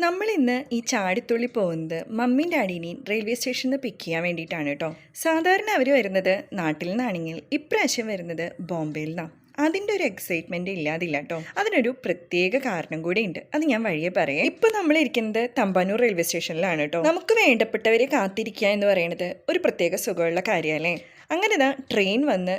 നമ്മളിന്ന് ഈ ചാടിത്തുള്ളി പോകുന്നത് മമ്മീൻ്റെ ഡാഡീനെയും റെയിൽവേ സ്റ്റേഷനിൽ നിന്ന് പിക്ക് ചെയ്യാൻ വേണ്ടിയിട്ടാണ് കേട്ടോ. സാധാരണ അവർ വരുന്നത് നാട്ടിൽ നിന്നാണെങ്കിൽ ഇപ്രാവശ്യം വരുന്നത് ബോംബെയിൽ നിന്നാണ്. അതിൻ്റെ ഒരു എക്സൈറ്റ്മെൻറ്റ് ഇല്ലാതില്ല കേട്ടോ. അതിനൊരു പ്രത്യേക കാരണം കൂടി ഉണ്ട്, അത് ഞാൻ വഴിയെ പറയാം. ഇപ്പം നമ്മളിരിക്കുന്നത് തമ്പാനൂർ റെയിൽവേ സ്റ്റേഷനിലാണ് കേട്ടോ. നമുക്ക് വേണ്ടപ്പെട്ടവരെ കാത്തിരിക്കുക എന്ന് പറയുന്നത് ഒരു പ്രത്യേക സുഖമുള്ള കാര്യമല്ലേ. അങ്ങനെ ട്രെയിൻ വന്ന്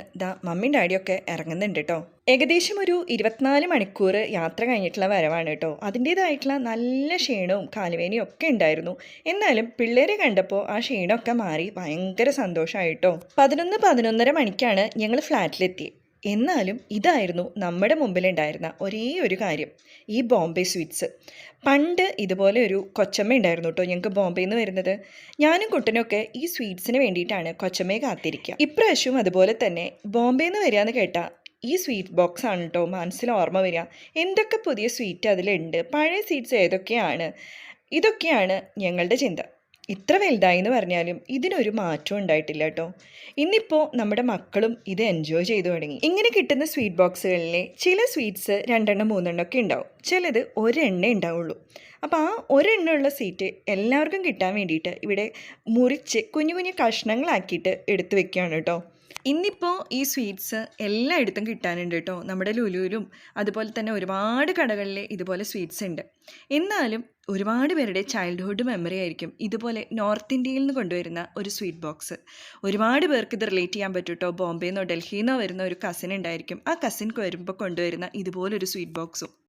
മമ്മിയും ഡാഡിയൊക്കെ ഇറങ്ങുന്നുണ്ട് കേട്ടോ. ഏകദേശം ഒരു 24 മണിക്കൂർ യാത്ര കഴിഞ്ഞിട്ടുള്ള വരവാണ് കേട്ടോ. അതിൻ്റേതായിട്ടുള്ള നല്ല ക്ഷീണവും കാലുവേനയും ഒക്കെ ഉണ്ടായിരുന്നു. എന്നാലും പിള്ളേരെ കണ്ടപ്പോൾ ആ ക്ഷീണമൊക്കെ മാറി ഭയങ്കര സന്തോഷമായിട്ടോ. 11-11:30 മണിക്കാണ് ഞങ്ങൾ ഫ്ലാറ്റിലെത്തിയത്. എന്നാലും ഇതായിരുന്നു നമ്മുടെ മുമ്പിലുണ്ടായിരുന്ന ഒരേ ഒരു കാര്യം, ഈ ബോംബെ സ്വീറ്റ്സ്. പണ്ട് ഇതുപോലെ ഒരു കൊച്ചമ്മ ഉണ്ടായിരുന്നു കേട്ടോ ഞങ്ങൾക്ക് ബോംബെയിൽ നിന്ന് വരുന്നത്. ഞാനും കുട്ടനൊക്കെ ഈ സ്വീറ്റ്സിന് വേണ്ടിയിട്ടാണ് കൊച്ചമ്മയെ കാത്തിരിക്കുക. ഇപ്രാവശ്യവും അതുപോലെ തന്നെ ബോംബെയിൽ നിന്ന് വരികയെന്ന് കേട്ടാൽ ഈ സ്വീറ്റ് ബോക്സ് ആണ് കേട്ടോ മനസ്സിൽ ഓർമ്മ വരിക. എന്തൊക്കെ പുതിയ സ്വീറ്റ് അതിലുണ്ട്, പഴയ സ്വീറ്റ്സ് ഏതൊക്കെയാണ്, ഇതൊക്കെയാണ് ഞങ്ങളുടെ ചിന്ത. ഇത്ര വലുതായി എന്ന് പറഞ്ഞാലും ഇതിനൊരു മാറ്റവും ഉണ്ടായിട്ടില്ല കേട്ടോ. ഇന്നിപ്പോൾ നമ്മുടെ മക്കളും ഇത് എൻജോയ് ചെയ്തു തുടങ്ങി. ഇങ്ങനെ കിട്ടുന്ന സ്വീറ്റ് ബോക്സുകളിലെ ചില സ്വീറ്റ്സ് 2-3 ഒക്കെ ഉണ്ടാവും, ചിലത് ഒരെണ്ണേ ഉണ്ടാവുള്ളൂ. അപ്പോൾ ആ ഒരെണ്ണമുള്ള സ്വീറ്റ് എല്ലാവർക്കും കിട്ടാൻ വേണ്ടിയിട്ട് ഇവിടെ മുറിച്ച് കുഞ്ഞു കുഞ്ഞു കഷ്ണങ്ങളാക്കിയിട്ട് എടുത്തു വെക്കുകയാണ് കേട്ടോ. ഇന്നിപ്പോൾ ഈ സ്വീറ്റ്സ് എല്ലായിടത്തും കിട്ടാനുണ്ട് കേട്ടോ. നമ്മുടെ ലുലുവിലും അതുപോലെ തന്നെ ഒരുപാട് കടകളിൽ ഇതുപോലെ സ്വീറ്റ്സ് ഉണ്ട്. എന്നാലും ഒരുപാട് പേരുടെ ചൈൽഡ്ഹുഡ് മെമ്മറി ആയിരിക്കും ഇതുപോലെ നോർത്ത് ഇന്ത്യയിൽ നിന്ന് കൊണ്ടുവരുന്ന ഒരു സ്വീറ്റ് ബോക്സ്. ഒരുപാട് പേർക്ക് ഇത് റിലേറ്റ് ചെയ്യാൻ പറ്റും കേട്ടോ. ബോംബെയിൽ നിന്നോ ഡൽഹിയിൽ നിന്നോ വരുന്ന ഒരു കസിൻ ഉണ്ടായിരിക്കും, ആ കസിൻ വരുമ്പോൾ കൊണ്ടുവരുന്ന ഇതുപോലൊരു സ്വീറ്റ് ബോക്സും.